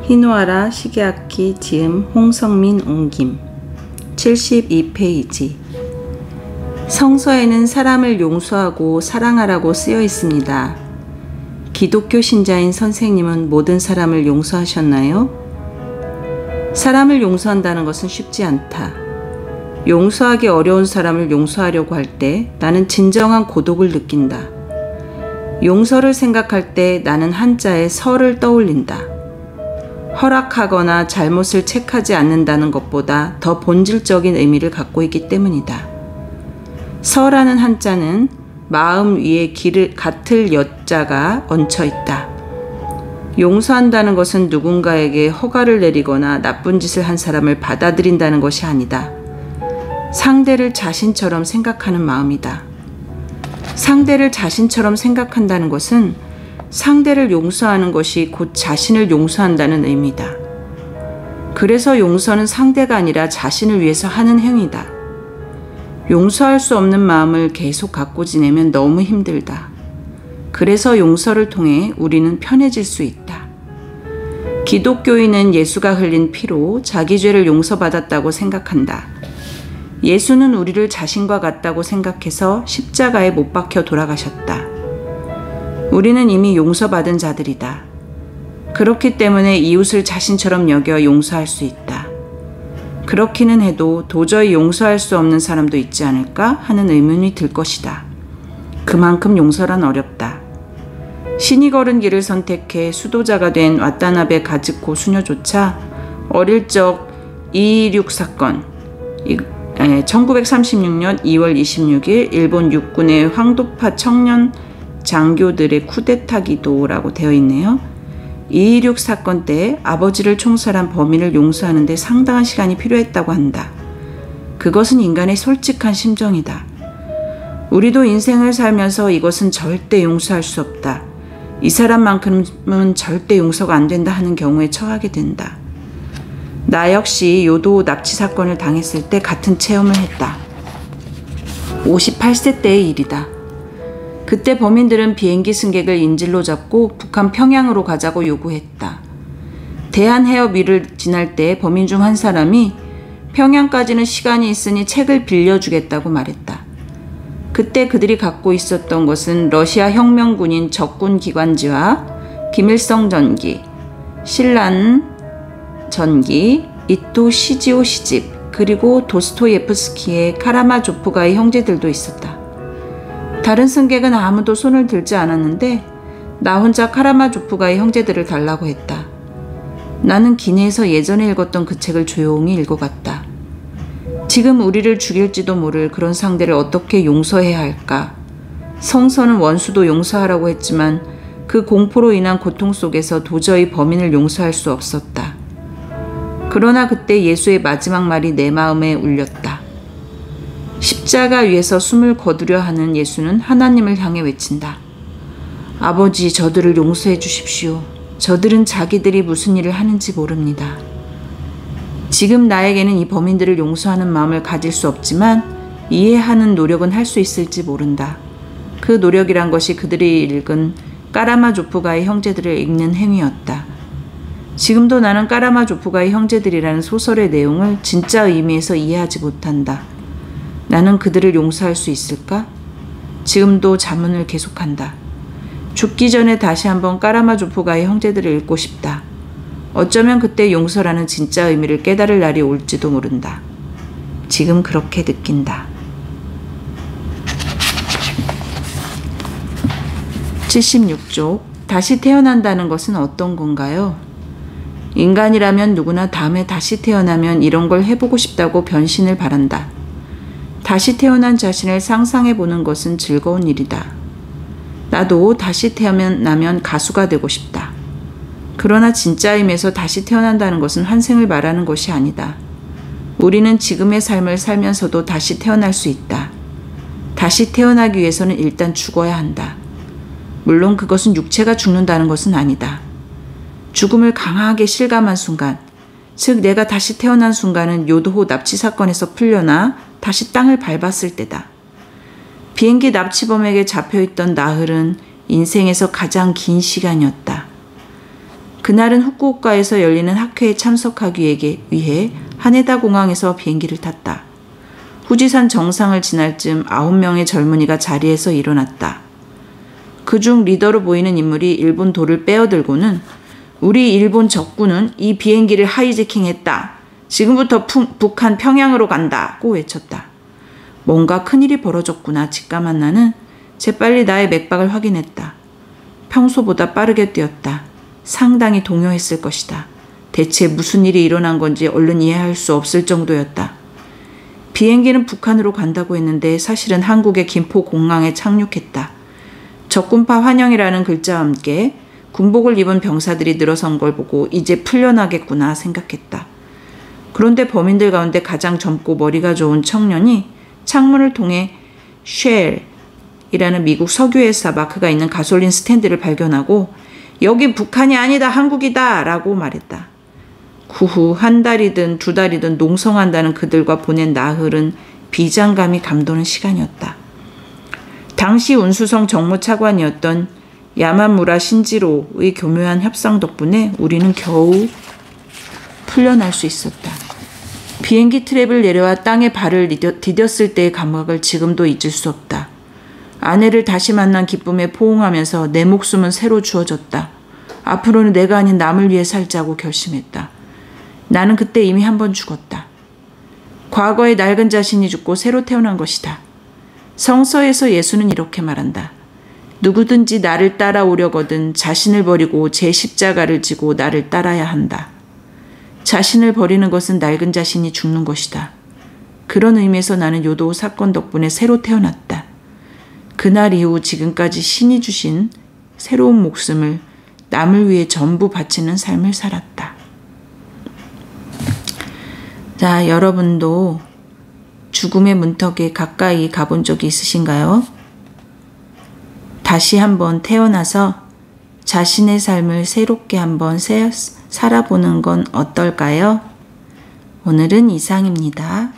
희노아라 시게아키 지음 홍성민 옮김 72페이지. 성서에는 사람을 용서하고 사랑하라고 쓰여 있습니다. 기독교 신자인 선생님은 모든 사람을 용서하셨나요? 사람을 용서한다는 것은 쉽지 않다. 용서하기 어려운 사람을 용서하려고 할 때 나는 진정한 고독을 느낀다. 용서를 생각할 때 나는 한자의 서를 떠올린다. 허락하거나 잘못을 책하지 않는다는 것보다 더 본질적인 의미를 갖고 있기 때문이다. 서라는 한자는 마음 위에 같을 여자가 얹혀 있다. 용서한다는 것은 누군가에게 허가를 내리거나 나쁜 짓을 한 사람을 받아들인다는 것이 아니다. 상대를 자신처럼 생각하는 마음이다. 상대를 자신처럼 생각한다는 것은 상대를 용서하는 것이 곧 자신을 용서한다는 의미다. 그래서 용서는 상대가 아니라 자신을 위해서 하는 행위다. 용서할 수 없는 마음을 계속 갖고 지내면 너무 힘들다. 그래서 용서를 통해 우리는 편해질 수 있다. 기독교인은 예수가 흘린 피로 자기 죄를 용서받았다고 생각한다. 예수는 우리를 자신과 같다고 생각해서 십자가에 못 박혀 돌아가셨다. 우리는 이미 용서받은 자들이다. 그렇기 때문에 이웃을 자신처럼 여겨 용서할 수 있다. 그렇기는 해도 도저히 용서할 수 없는 사람도 있지 않을까 하는 의문이 들 것이다. 그만큼 용서란 어렵다. 신이 걸은 길을 선택해 수도자가 된 와타나베 가즈코 수녀조차 어릴 적 2.16 사건, 1936년 2월 26일 일본 육군의 황도파 청년 장교들의 쿠데타기도라고 되어 있네요. 2.16 사건 때 아버지를 총살한 범인을 용서하는 데 상당한 시간이 필요했다고 한다. 그것은 인간의 솔직한 심정이다. 우리도 인생을 살면서 이것은 절대 용서할 수 없다. 이 사람만큼은 절대 용서가 안 된다 하는 경우에 처하게 된다. 나 역시 요도 납치 사건을 당했을 때 같은 체험을 했다. 58세 때의 일이다. 그때 범인들은 비행기 승객을 인질로 잡고 북한 평양으로 가자고 요구했다. 대한해협 위를 지날 때 범인 중 한 사람이 평양까지는 시간이 있으니 책을 빌려주겠다고 말했다. 그때 그들이 갖고 있었던 것은 러시아 혁명군인 적군 기관지와 김일성 전기, 신란 전기, 이토 시지오 시집, 그리고 도스토예프스키의 카라마조프가의 형제들도 있었다. 다른 승객은 아무도 손을 들지 않았는데 나 혼자 카라마조프가의 형제들을 달라고 했다. 나는 기내에서 예전에 읽었던 그 책을 조용히 읽어갔다. 지금 우리를 죽일지도 모를 그런 상대를 어떻게 용서해야 할까? 성서는 원수도 용서하라고 했지만 그 공포로 인한 고통 속에서 도저히 범인을 용서할 수 없었다. 그러나 그때 예수의 마지막 말이 내 마음에 울렸다. 십자가 위에서 숨을 거두려 하는 예수는 하나님을 향해 외친다. 아버지, 저들을 용서해 주십시오. 저들은 자기들이 무슨 일을 하는지 모릅니다. 지금 나에게는 이 범인들을 용서하는 마음을 가질 수 없지만 이해하는 노력은 할 수 있을지 모른다. 그 노력이란 것이 그들이 읽은 까라마조프가의 형제들을 읽는 행위였다. 지금도 나는 까라마조프가의 형제들이라는 소설의 내용을 진짜 의미에서 이해하지 못한다. 나는 그들을 용서할 수 있을까? 지금도 자문을 계속한다. 죽기 전에 다시 한번 까라마조프가의 형제들을 읽고 싶다. 어쩌면 그때 용서라는 진짜 의미를 깨달을 날이 올지도 모른다. 지금 그렇게 느낀다. 76쪽. 다시 태어난다는 것은 어떤 건가요? 인간이라면 누구나 다음에 다시 태어나면 이런 걸 해보고 싶다고 변신을 바란다. 다시 태어난 자신을 상상해보는 것은 즐거운 일이다. 나도 다시 태어나면 가수가 되고 싶다. 그러나 진짜 의미에서 다시 태어난다는 것은 환생을 말하는 것이 아니다. 우리는 지금의 삶을 살면서도 다시 태어날 수 있다. 다시 태어나기 위해서는 일단 죽어야 한다. 물론 그것은 육체가 죽는다는 것은 아니다. 죽음을 강하게 실감한 순간, 즉 내가 다시 태어난 순간은 요도호 납치 사건에서 풀려나 다시 땅을 밟았을 때다. 비행기 납치범에게 잡혀있던 나흘은 인생에서 가장 긴 시간이었다. 그날은 후쿠오카에서 열리는 학회에 참석하기 위해 하네다 공항에서 비행기를 탔다. 후지산 정상을 지날 즈음 9명의 젊은이가 자리에서 일어났다. 그중 리더로 보이는 인물이 일본 돌을 빼어들고는 우리 일본 적군은 이 비행기를 하이제킹했다. 지금부터 북한 평양으로 간다고 외쳤다. 뭔가 큰일이 벌어졌구나 직감한 나는 재빨리 나의 맥박을 확인했다. 평소보다 빠르게 뛰었다. 상당히 동요했을 것이다. 대체 무슨 일이 일어난 건지 얼른 이해할 수 없을 정도였다. 비행기는 북한으로 간다고 했는데 사실은 한국의 김포 공항에 착륙했다. 적군파 환영이라는 글자와 함께 군복을 입은 병사들이 늘어선 걸 보고 이제 풀려나겠구나 생각했다. 그런데 범인들 가운데 가장 젊고 머리가 좋은 청년이 창문을 통해 쉘이라는 미국 석유회사 마크가 있는 가솔린 스탠드를 발견하고 여기 북한이 아니다 한국이다 라고 말했다. 그 후 한 달이든 두 달이든 농성한다는 그들과 보낸 나흘은 비장감이 감도는 시간이었다. 당시 운수성 정무차관이었던 야마무라 신지로의 교묘한 협상 덕분에 우리는 겨우 풀려날 수 있었다. 비행기 트랩을 내려와 땅에 발을 디뎠을 때의 감각을 지금도 잊을 수 없다. 아내를 다시 만난 기쁨에 포옹하면서 내 목숨은 새로 주어졌다. 앞으로는 내가 아닌 남을 위해 살자고 결심했다. 나는 그때 이미 한 번 죽었다. 과거의 낡은 자신이 죽고 새로 태어난 것이다. 성서에서 예수는 이렇게 말한다. 누구든지 나를 따라오려거든 자신을 버리고 제 십자가를 지고 나를 따라야 한다. 자신을 버리는 것은 낡은 자신이 죽는 것이다. 그런 의미에서 나는 요도 사건 덕분에 새로 태어났다. 그날 이후 지금까지 신이 주신 새로운 목숨을 남을 위해 전부 바치는 삶을 살았다. 자, 여러분도 죽음의 문턱에 가까이 가본 적이 있으신가요? 다시 한번 태어나서 자신의 삶을 새롭게 한번 살아보는 건 어떨까요? 오늘은 이상입니다.